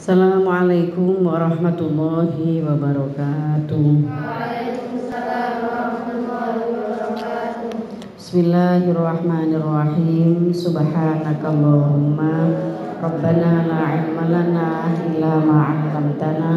Assalamualaikum warahmatullahi wabarakatuh. Waalaikumsalam warahmatullahi wabarakatuh. Bismillahirrahmanirrahim. Subhanakallahumma Rabbana la ilma lana illa ma 'allamtana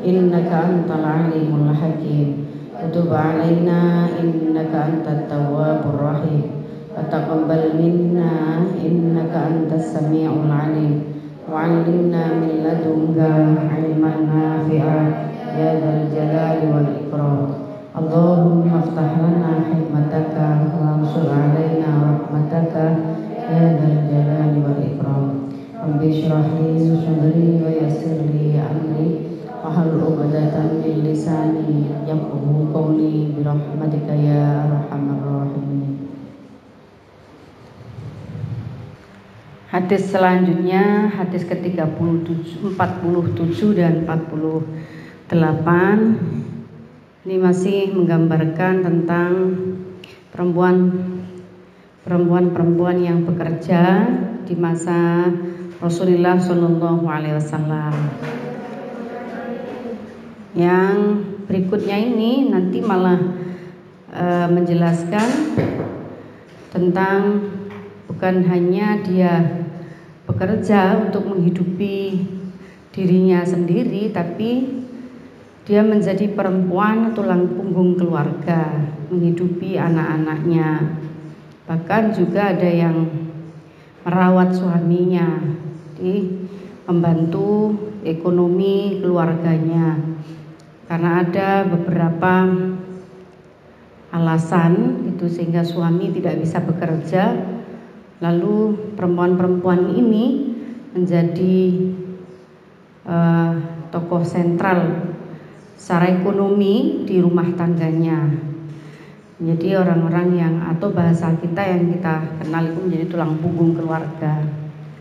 innaka antal alimul hakim. Tub 'alaina innaka antat tawwabur rahim. Wa taqabbal minna innaka antas samiul 'alim. Wa'allimna min ladunka ilman nafi'an ya dzal jalali wal ikram. Allahumma iftah lana hikmataka wansur 'alaina rahmataka ya dzal jalali wal ikram. Rabbi shrah li sadri wa yassir li amri wahlul 'uqdatam min lisani yafqahu qawli bi rahmatika ya arhamar rahimin. Hadis selanjutnya, hadis ke-47 dan 48. Ini masih menggambarkan tentang perempuan yang bekerja di masa Rasulullah Shallallahu Alaihi Wasallam. Yang berikutnya ini nanti malah menjelaskan tentang bukan hanya dia bekerja untuk menghidupi dirinya sendiri, tapi dia menjadi perempuan tulang punggung keluarga, menghidupi anak-anaknya. Bahkan juga ada yang merawat suaminya, membantu ekonomi keluarganya. Karena ada beberapa alasan itu sehingga suami tidak bisa bekerja. Lalu perempuan-perempuan ini menjadi tokoh sentral secara ekonomi di rumah tangganya. Jadi orang-orang yang, atau bahasa kita yang kita kenal itu menjadi tulang punggung keluarga.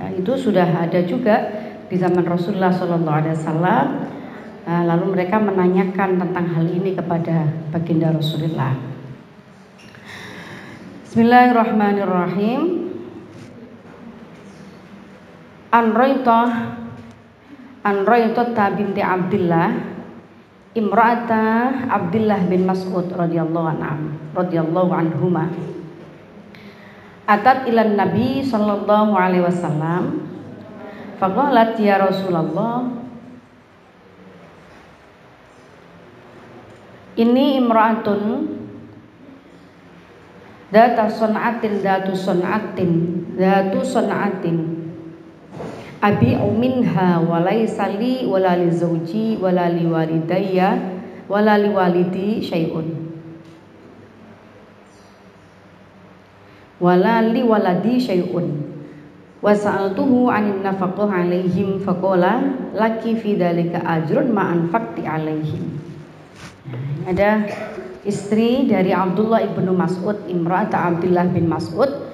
Nah, itu sudah ada juga di zaman Rasulullah SAW. Lalu mereka menanyakan tentang hal ini kepada baginda Rasulullah. Bismillahirrahmanirrahim. An Raitah binti Abdillah imra'ata Abdillah bin Mas'ud radhiyallahu anhuma atat ilan Nabi sallallahu alaihi wasallam faqalat ya Rasulullah ini imra'atun datu sun'atin abi'u minha walaysa li wala li zawji wala li walidayya wala li walidi syai'un wala li waladi syai'un wa sa'altuhu 'anil nafaqah 'alaihim faqala laki fi dzalika ajrun ma anfaqti 'alaihim. Ada istri dari Abdullah ibnu Mas'ud, imra'at Abdullah bin Mas'ud,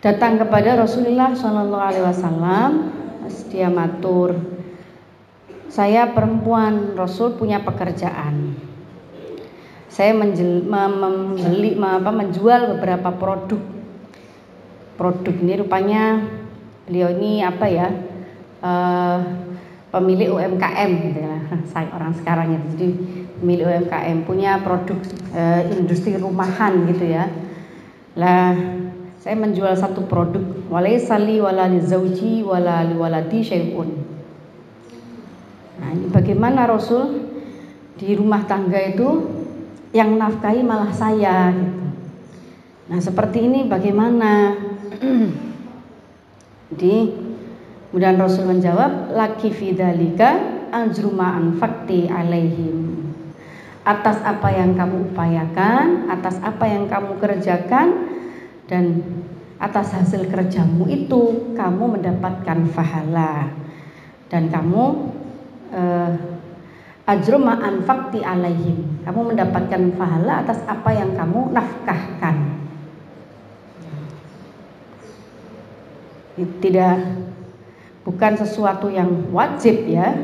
datang kepada Rasulullah sallallahu alaihi wasallam. Dia matur, saya perempuan, Rasul punya pekerjaan. Saya menjual beberapa produk. Produk ini rupanya beliau ini pemilik UMKM gitu ya. Saya orang sekarang itu jadi pemilik UMKM, punya produk industri rumahan gitu ya. Lah saya menjual satu produk, walaysa li wala li zauji wala li waladi syai'un. Nah, ini bagaimana Rasul? Di rumah tangga itu yang nafkahi malah saya gitu. Nah, seperti ini bagaimana? Kemudian Rasul menjawab, laki fi dzalika ajru ma anfaqti alaihim. Atas apa yang kamu upayakan, atas apa yang kamu kerjakan, dan atas hasil kerjamu itu kamu mendapatkan pahala, dan kamu ajru ma anfaqti alaihim, kamu mendapatkan pahala atas apa yang kamu nafkahkan. Bukan sesuatu yang wajib ya,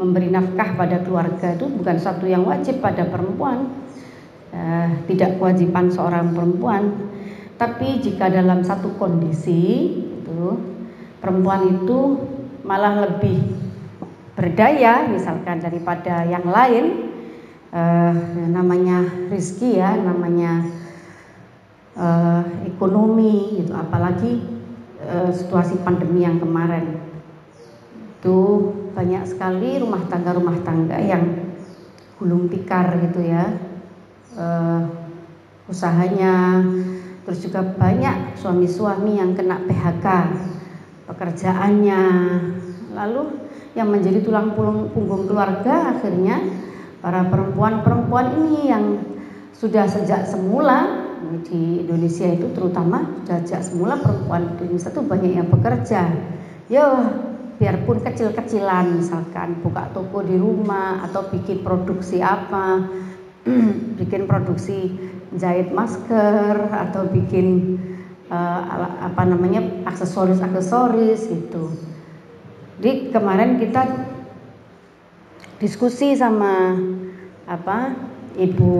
memberi nafkah pada keluarga itu bukan sesuatu yang wajib pada perempuan, tidak kewajiban seorang perempuan. Tapi jika dalam satu kondisi itu perempuan itu malah lebih berdaya misalkan daripada yang lain, namanya rezeki ya, namanya ekonomi gitu, apalagi situasi pandemi yang kemarin itu banyak sekali rumah tangga yang gulung tikar gitu ya, usahanya. Terus juga banyak suami-suami yang kena PHK pekerjaannya, lalu yang menjadi tulang punggung keluarga akhirnya para perempuan ini yang sudah sejak semula di Indonesia itu, terutama sejak semula perempuan di Indonesia itu banyak yang bekerja ya, biarpun kecil-kecilan, misalkan buka toko di rumah atau bikin produksi apa, bikin produksi jahit masker atau bikin aksesoris gitu. Jadi kemarin kita diskusi sama Ibu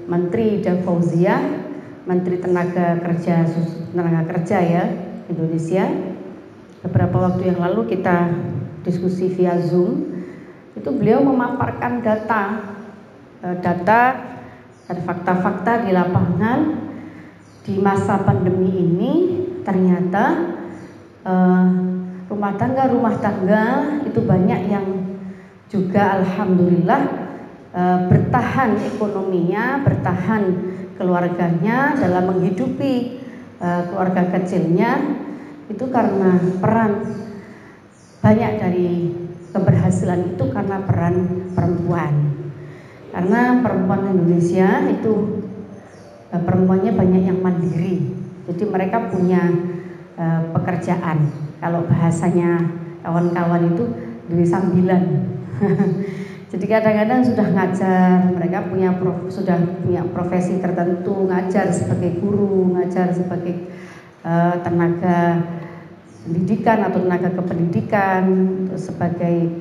Menteri Ida Fauzia, Menteri Tenaga Kerja ya Indonesia. Beberapa waktu yang lalu kita diskusi via Zoom, itu beliau memaparkan data dan fakta-fakta di lapangan di masa pandemi ini. Ternyata rumah tangga itu banyak yang juga alhamdulillah bertahan ekonominya, bertahan keluarganya dalam menghidupi keluarga kecilnya, itu karena peran banyak dari keberhasilan itu karena peran perempuan. Karena perempuan Indonesia itu perempuannya banyak yang mandiri, jadi mereka punya pekerjaan. Kalau bahasanya kawan-kawan itu duit sambilan. Jadi kadang-kadang sudah ngajar, mereka sudah punya profesi tertentu, ngajar sebagai guru, ngajar sebagai tenaga pendidikan atau tenaga kependidikan, sebagai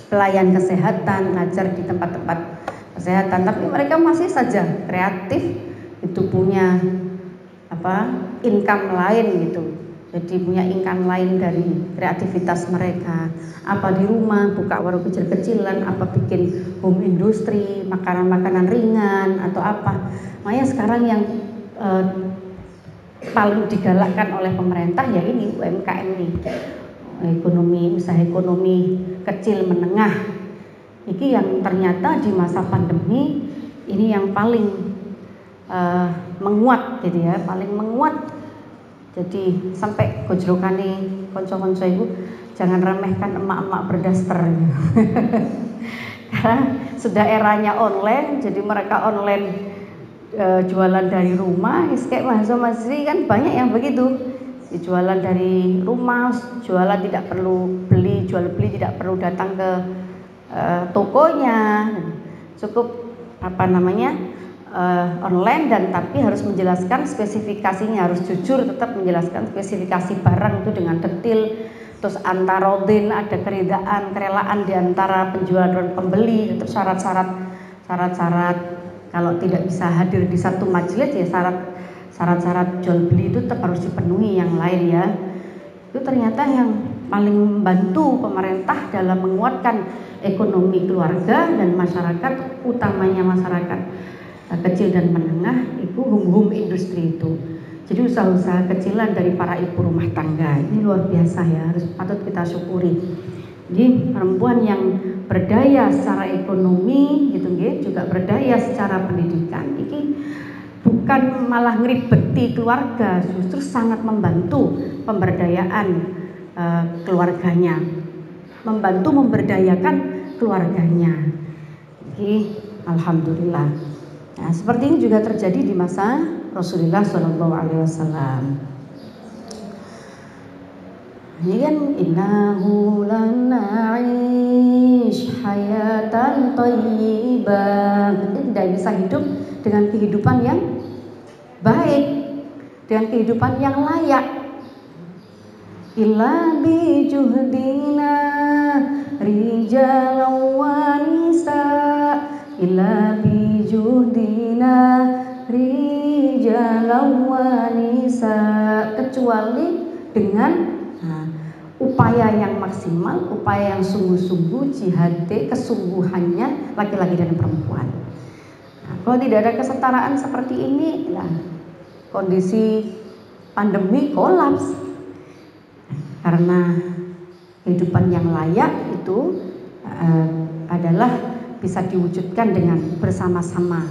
pelayan kesehatan, ngajar di tempat-tempat kesehatan, tapi mereka masih saja kreatif, itu punya income lain gitu. Jadi punya income lain dari kreativitas mereka, apa di rumah buka warung kecil-kecilan, apa bikin home industry, makanan-makanan ringan atau apa. Makanya sekarang yang paling digalakkan oleh pemerintah ya ini UMKM ini, usaha ekonomi kecil menengah. Ini yang ternyata di masa pandemi ini yang paling menguat gitu ya, paling menguat. Jadi sampai gojlokane konco-konco itu jangan remehkan emak-emak berdaster. Karena sudah eranya online, jadi mereka online jualan dari rumah. Kayak Mas kan banyak yang begitu, jualan dari rumah, jualan tidak perlu beli, jual beli tidak perlu datang ke tokonya, cukup online, dan tapi harus menjelaskan spesifikasinya, harus jujur tetap menjelaskan spesifikasi barang itu dengan detail. Terus antarodin, ada kerelaan di antara penjual dan pembeli, terus syarat-syarat kalau tidak bisa hadir di satu majelis ya syarat-syarat jual beli itu tetap harus dipenuhi yang lain ya. Itu ternyata yang paling membantu pemerintah dalam menguatkan ekonomi keluarga dan masyarakat, utamanya masyarakat kecil dan menengah, itu home industri itu. Jadi usaha-usaha kecilan dari para ibu rumah tangga ini luar biasa ya, harus patut kita syukuri. Jadi perempuan yang berdaya secara ekonomi gitu juga berdaya secara pendidikan, ini bukan malah ngeribeti keluarga, justru sangat membantu pemberdayaan keluarganya, membantu memberdayakan keluarganya. Jadi alhamdulillah. Nah, seperti ini juga terjadi di masa Rasulullah SAW. Ini kan innahu lana'ish hayatan thayyibah. Kita tidak bisa hidup dengan kehidupan yang baik, dengan kehidupan yang layak. Illa bi juhdina rijalan wa nisa, illa bi juhdina rijalan wa nisa, kecuali dengan upaya yang maksimal, upaya yang sungguh-sungguh, jihad, kesungguhannya laki-laki dan perempuan. Nah, kalau tidak ada kesetaraan seperti ini, nah, kondisi pandemi kolaps. Karena kehidupan yang layak itu adalah bisa diwujudkan dengan bersama-sama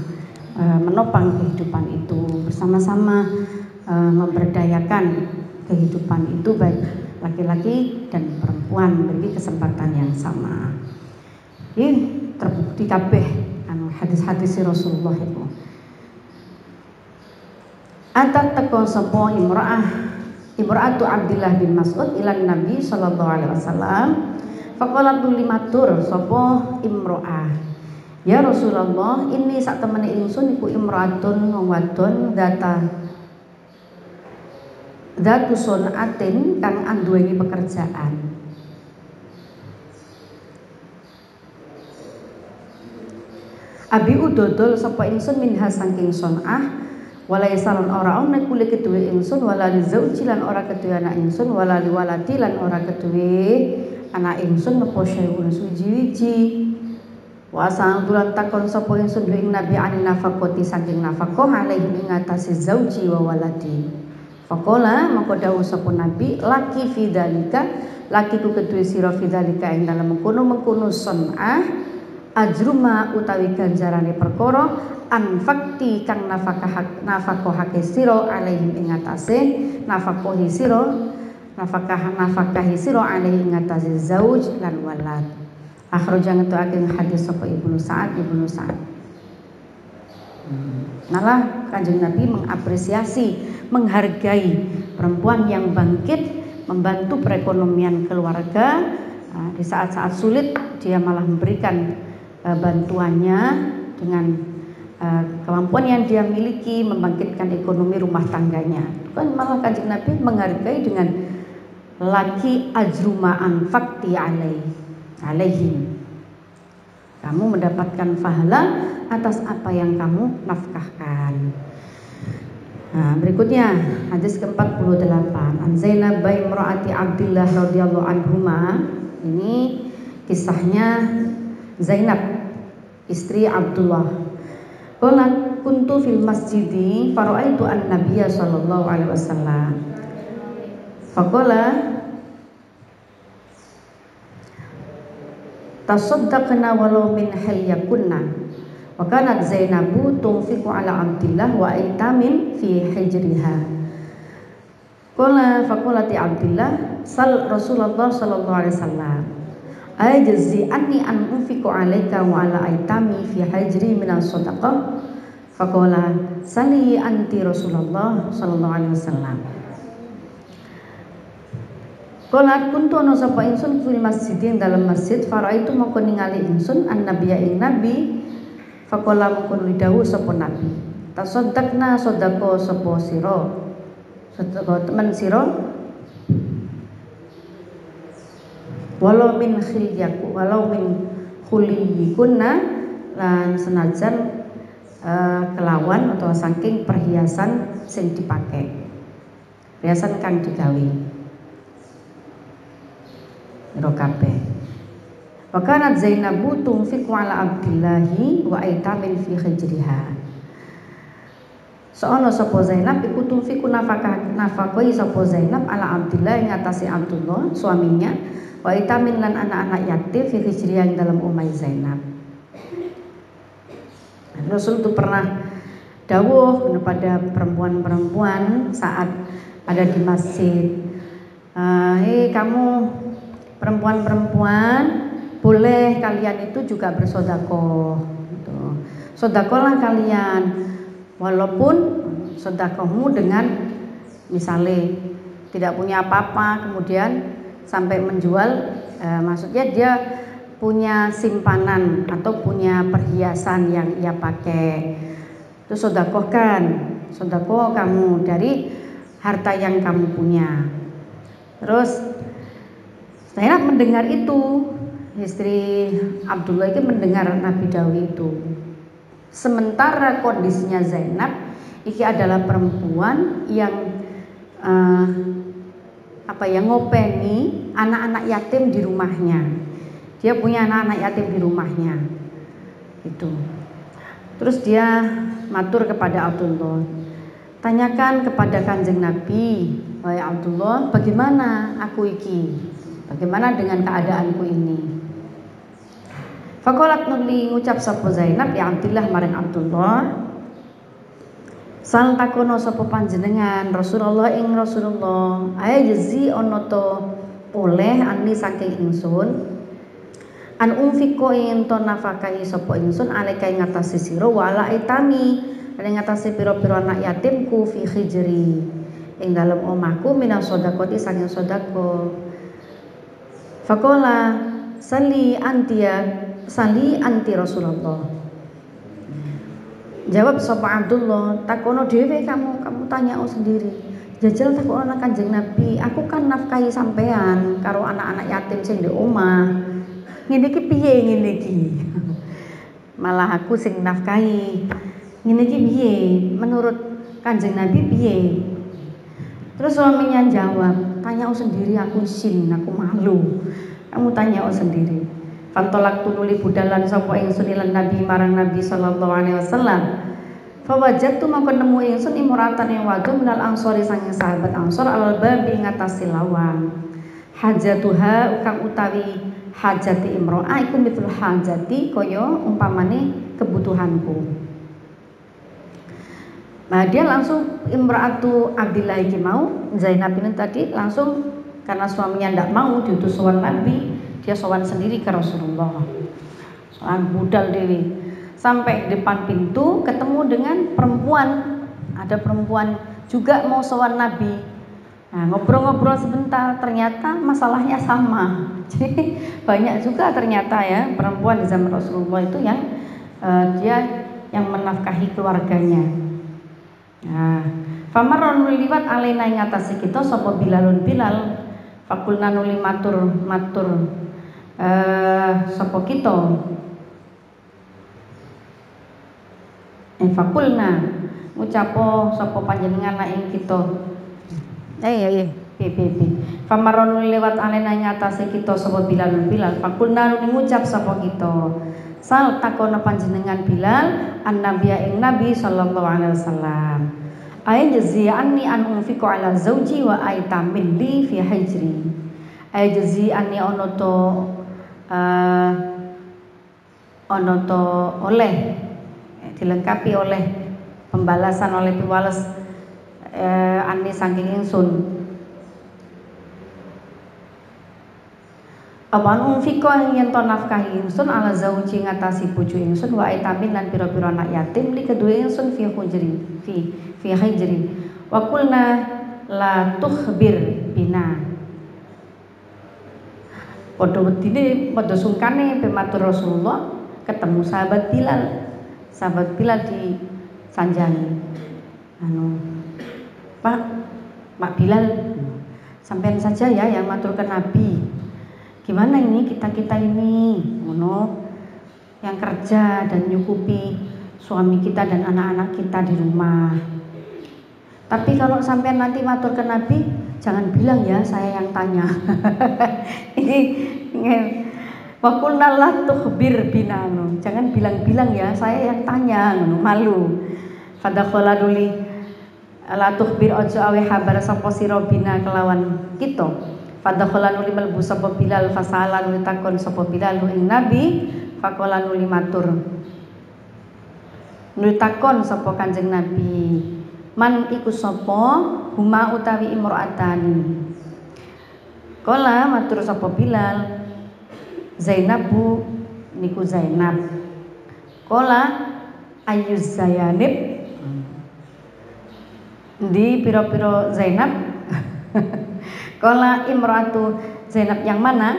menopang kehidupan itu, bersama-sama memberdayakan kehidupan itu baik laki-laki dan perempuan memiliki kesempatan yang sama. Ini terbukti kabeh hadis-hadis Rasulullah itu. Atat teko sapa imra'atu Abdullah bin Mas'ud ilan Nabi sallallahu alaihi wasallam. Faqalat limatur sapa imra'ah. Ya Rasulullah, ini sak temene ingsun iku imra'atun wong wadon Datu sunatin kang anduweni pekerjaan. Abi udodol sapa ingsun minha saking sunah, walai salon ora ana kule keduwe ingsun, wala li zauji lan ora keduwe anak ingsun, wala li waladi lan ora keduwe anak ingsun napa syai'un suji-wiji. Wa sa'dulan takon sapa ingsun ing Nabi anin nafaqati saking nafaqah alaihi ing atase zauji wa waladi. Faqala maka dawuh sapa Nabi, laki fidzalika, lakiku kedue sira fidzalika ing dalem mengkono sun'ah, ajruma utawi ganjarane perkara anfakti kang nafaqahake sira alaihim ing atase nafaqahi sira alaihi ing atase zauj lan walad. Akhrajang tu'aking hadis sapa Ibnu Sa'ad. Malah Kanjeng Nabi mengapresiasi, menghargai perempuan yang bangkit membantu perekonomian keluarga. Di saat-saat sulit dia malah memberikan bantuannya dengan kemampuan yang dia miliki membangkitkan ekonomi rumah tangganya. Kan malah Kanjeng Nabi menghargai dengan laki ajruma anfaqti alaihim. Kamu mendapatkan pahala atas apa yang kamu nafkahkan. Nah, berikutnya hadis ke-48 an Zainab imra'ati Abdullah radhiyallahu anhuma. Ini kisahnya Zainab istri Abdullah. Qalat kuntu fil masjidi faraitu an-nabiyya sallallahu alaihi wasallam. Faqala tasaddaqna walau min hilyakunna. Wa kanat Zainabu tunfiqu ala Abdillah wa aitamin fi hijriha. Qala faqulati Abdillah sal Rasulullah sallallahu alaihi wasallam ajzi anni an unfiqu alaika wa ala aitami fi hijri min as-sadaqah. Faqala sali anti Rasulullah sallallahu alaihi wasallam. Qala kuntu ana sapa ingsun fil masjidin dalam masjid faraitu mongko ningali ingsun an-nabiyya ing nabi. Faqala mongko dawuh sapa nabi, tasaddaqna sedekah sapa sira, sedekah temen sira walau min khuliyikunna lan senajan kelawan atau saking perhiasan sing dipakai, perhiasan kang digawe ira kabeh. Wa kanat Zainabu tunfiqu ala Abdillahi wa aitamin fi hijriha. Soalnya sapa Zainab iku tunfiqu nafaqai sapa Zainab ala Abdillah ing atase Abdullah suaminya, wa aitamin lan anak-anak yatim fi hijriha ing dalam umai Zainab. Rasul itu pernah dawuh kepada perempuan-perempuan saat ada di masjid, hei kamu perempuan-perempuan, boleh kalian itu juga bersedekah gitu. Sedekahlah kalian walaupun sedekahmu dengan misalnya tidak punya apa-apa kemudian sampai menjual, maksudnya dia punya simpanan atau punya perhiasan yang ia pakai, itu sedekahkan, sedekah kamu dari harta yang kamu punya. Terus Zainab mendengar itu, istri Abdullah itu mendengar Nabi Dawi itu. Sementara kondisinya Zainab ini adalah perempuan yang ngopeni anak-anak yatim di rumahnya. Dia punya anak-anak yatim di rumahnya. Itu. Terus dia matur kepada Abdullah, tanyakan kepada Kanjeng Nabi, wahai Abdullah, bagaimana aku iki? Bagaimana dengan keadaanku ini? Faqalat nuli ngucap sapa Zainab ya Abdillah maring Abdullah, sal takono sapa panjenengan Rasulullah ing Rasulullah, ae jezi ana to oleh ani saking ingsun an umfiko ing to nafakahi sapa ingsun alika ing ngatasi sira wala itami ing ngatasi pira-pira anak yatimku fi hijri ing dalem omahku minas sedekati saking sedekah. Faqala sali anti Rasulullah. Jawab sapa Abdullah, takono dhewe kamu tanya sendiri. Jajal takono Kanjeng Nabi, aku kan nafkahi sampean karo anak-anak yatim sing di omah. Ngene iki piye ngene iki? Malah aku sing nafkahi. Ngene iki piye? Menurut Kanjeng Nabi piye? Terus suaminya jawab, tanya sendiri, aku isin, aku malu. Kamu tanya sendiri. Fantolak tunuli budalan sapa ingsun lan Nabi marang Nabi sallallahu alaihi wasallam. Fawajadtu mangko nemu ingsun imratan yang wadu minal ansori sanging sahabat Ansor alal babi ngatasi lawang. Hajatuha kang utawi hajati imro'ah iku mitul hajati kaya umpamane kebutuhanku. Nah dia langsung imra'atu Abdillah iki mau Zainab ini tadi langsung karena suaminya ndak mau diutus sowan Nabi, dia sowan sendiri ke Rasulullah. Sowan budal dewi sampai di depan pintu ketemu dengan perempuan, ada perempuan juga mau sowan Nabi. Nah ngobrol-ngobrol sebentar ternyata masalahnya sama. Jadi banyak juga ternyata ya perempuan di zaman Rasulullah itu yang dia yang menafkahi keluarganya. Nah, famarron liwat alaina ing atase kita sapa Bilalun Bilal, fakulna nuli matur sapa kita. Fakulna ngucapo sapa panjenengan ing kita. Famarron liwat alaina ing atase kita sapa Bilalun Bilal, fakulna nuli ngucap sapa kita. Sal takono panjenengan Bilal an-nabiya ing Nabi sallallahu alaihi wasallam. Ay jazi'anni an unfiqu ala zauji wa aitamin li fi hijri. Ay jazi'anni ono to oleh dilengkapi oleh pembalasan oleh piwales anni saking ingsun. Awan unfiko yen to nafkahi ingsun ala zauji ngatasi bojo ingsun wa aitamin lan pira-pira anak yatim li kedue ingsun fi hijri wa qulna la tukhbir bina. Padha wedine padha sungkane pematur Rasulullah ketemu sahabat Bilal. Sahabat Bilal di sanjani. Pak Bilal, sampean saja ya yang matur ke Nabi. Gimana ini kita ini yang kerja dan nyukupi suami kita dan anak-anak kita di rumah. Tapi kalau sampai nanti matur ke Nabi, jangan bilang ya saya yang tanya. Ini wakulna la tukhbir bina, jangan bilang-bilang ya saya yang tanya, malu. Fadakhala duli la tukhbir ojo awe habar sapa sira bina kelawan kita. Fadakhala nuli melbu sapa Bilal fasalan nuli takon sapa Bilal ing Nabi faqala nuli matur. Nuli takon sapa Kanjeng Nabi, man iku sapa huma utawi imro'atani. Kala matur sapa Bilal, Zainabu niku Zainab. Kala ayuz Zayanib di pira-pira Zainab. Kala imratu Zainab yang mana?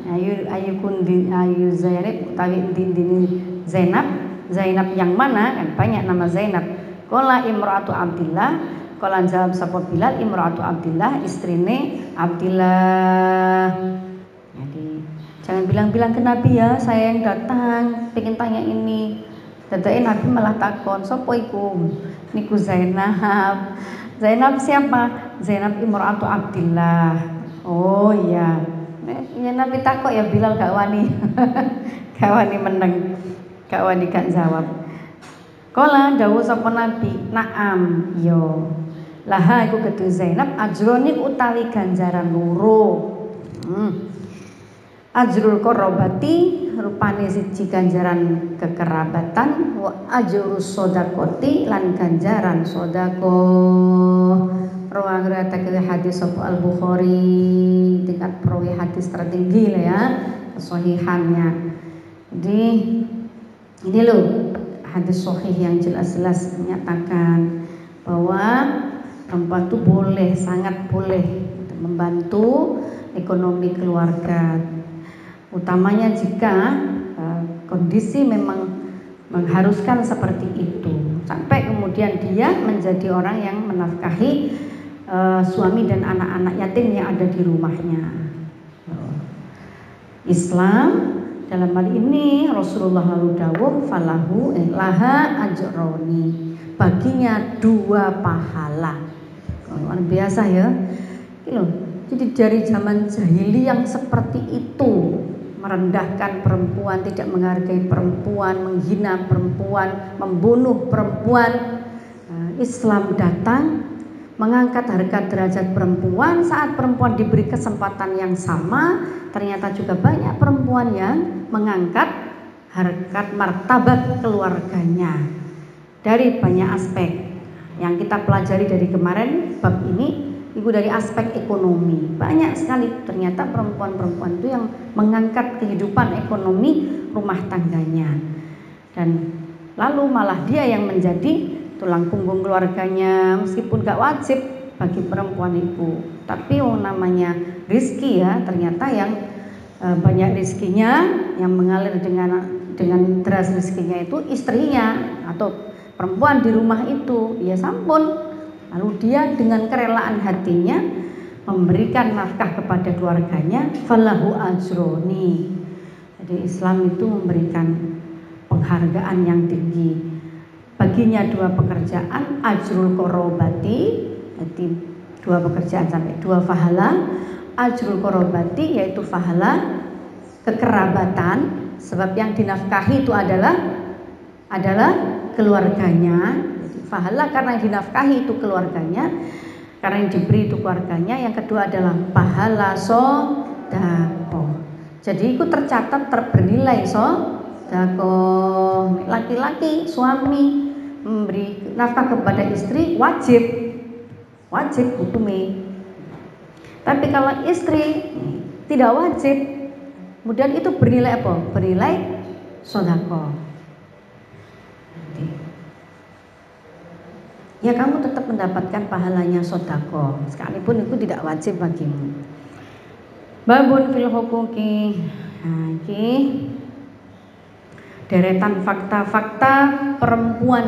Ayu Zainab utawi dindini Zainab yang mana? Kan banyak nama Zainab. Kala imratu Abdillah. Kala jawab sapa Bilal imratu Abdillah, istrine Abdillah. Jadi jangan bilang-bilang ke Nabi ya saya yang datang pengen tanya ini. Dadake Nabi malah takon, sapa iku? Niku Zainab. Zainab siapa? Zainab imratu Abdillah. Oh iya. Nek Nabi takok ya Bilal gak wani. Gak wani meneng. Gak wani gak jawab. Kala dawuh sapa Nabi, "Na'am, yo." Laha iku kedue Zainab ajrone utawi ganjaran loro. Ajrul korobati rupane siji ganjaran kekerabatan, wa ajrus sodakoti lan ganjaran sodako. Rawang riwayatake hadis sapa Al-Bukhari, tingkat perawi hadis tertinggi lah ya kesahihannya. Jadi ini loh hadis sahih yang jelas-jelas menyatakan bahwa perempuan itu boleh, sangat boleh membantu ekonomi keluarga, utamanya jika kondisi memang mengharuskan seperti itu, sampai kemudian dia menjadi orang yang menafkahi suami dan anak-anak yatim yang ada di rumahnya. Islam dalam hal ini Rasulullah lalu dawuh falahu laha ajroni, baginya 2 pahala. Luar biasa ya. Jadi dari zaman jahili yang seperti itu, merendahkan perempuan, tidak menghargai perempuan, menghina perempuan, membunuh perempuan, Islam datang mengangkat harga derajat perempuan. Saat perempuan diberi kesempatan yang sama, ternyata juga banyak perempuan yang mengangkat harkat martabat keluarganya. Dari banyak aspek yang kita pelajari dari kemarin bab ini, itu dari aspek ekonomi. Banyak sekali ternyata perempuan-perempuan itu yang mengangkat kehidupan ekonomi rumah tangganya, dan lalu malah dia yang menjadi tulang punggung keluarganya, meskipun gak wajib bagi perempuan itu. Tapi namanya rizki ya, ternyata yang banyak rizkinya, yang mengalir dengan deras rizkinya itu istrinya atau perempuan di rumah itu. Ya sampun, lalu dia dengan kerelaan hatinya memberikan nafkah kepada keluarganya, falahu ajroni. Jadi Islam itu memberikan penghargaan yang tinggi. Baginya 2 pekerjaan, ajrul korobati, jadi 2 pekerjaan sampai 2 pahala. Ajrul korobati yaitu pahala kekerabatan, sebab yang dinafkahi itu adalah keluarganya. Jadi pahala karena yang dinafkahi itu keluarganya, karena yang diberi itu keluarganya. Yang kedua adalah pahala sodako. Jadi itu tercatat, bernilai sodako. Laki-laki suami memberi nafkah kepada istri wajib hukumnya. Tapi kalau istri tidak wajib, kemudian itu bernilai apa? Bernilai sodako. Ya kamu tetap mendapatkan pahalanya sodako, sekalipun itu tidak wajib bagimu. Babun fil hukuki. Iki deretan fakta-fakta perempuan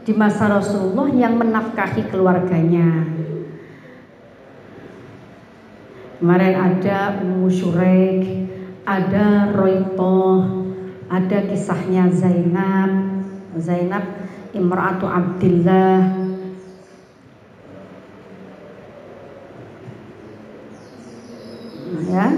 di masa Rasulullah yang menafkahi keluarganya. Kemarin ada Ummu Syuraik, ada Roitoh, ada kisahnya Zainab imra'atu Abdillah. Ya.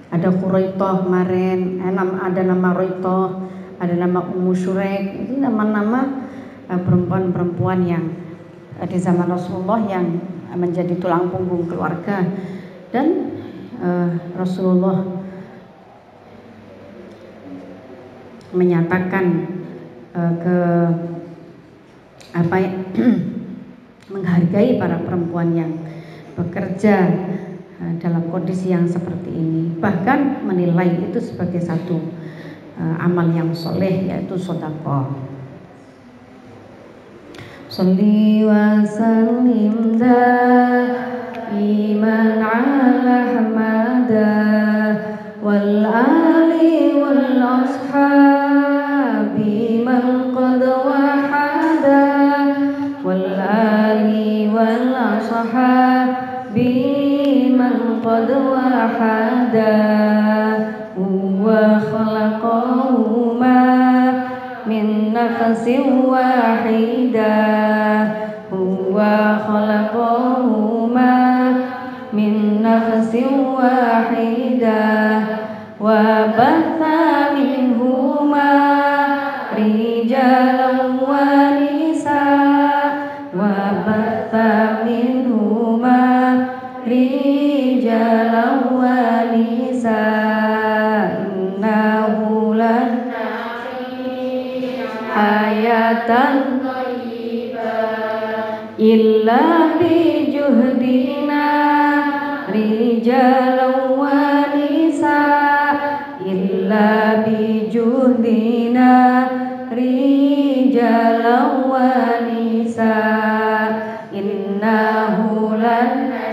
Ada Quraitoh kemarin, ada nama Roitoh, ada nama Ummu Syuraik. Ini nama-nama perempuan-perempuan yang di zaman Rasulullah yang menjadi tulang punggung keluarga. Dan Rasulullah menyatakan menghargai para perempuan yang bekerja dalam kondisi yang seperti ini, bahkan menilai itu sebagai satu amal yang soleh, yaitu sedekah. Sholli wa sallim daiman ala hamada wal ali wal ashabi man qad wahada wal ali wal ashabi man qad wahada wa khalaqahuma min nafsin wahidah وخلقهما من نفس واحدة وبث منهما رجالا ونساء وبث منهما رجالا ونساء إنه لنا حياة طيبة إلا بجهدنا رجالا ونساء إلا بجهدنا رجالا ونساء إنه لنا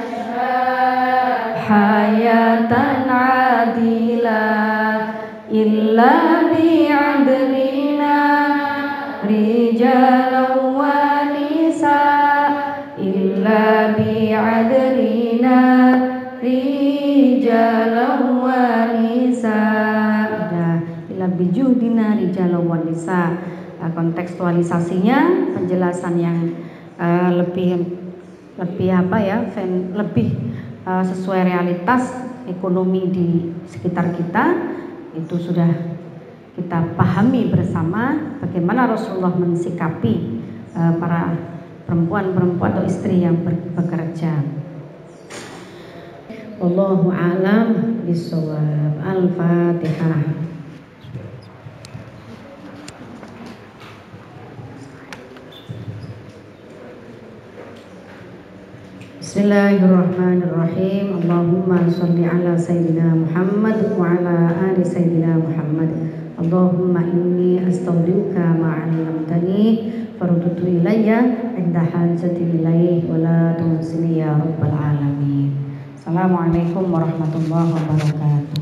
حياة عادلة إلا بعدلنا رجالا ونساء إلا بعدلنا رجالا ونساء إلا بجهدنا رجالا ونساء. Kontekstualisasinya, penjelasan yang lebih sesuai realitas ekonomi di sekitar kita itu sudah kita pahami bersama bagaimana Rasulullah mensikapi para perempuan atau istri yang bekerja. Wallahu a'lam bishawab. Al-Fatihah. Bismillahirrahmanirrahim. Allahumma sholli ala sayyidina Muhammad wa ala ali sayyidina Muhammad. Allahumma inni astaudiuka ma 'allamtani farudtu ilayya 'inda hajati ilaih wa la tunsini ya rabbal alamin. Assalamualaikum warahmatullahi wabarakatuh.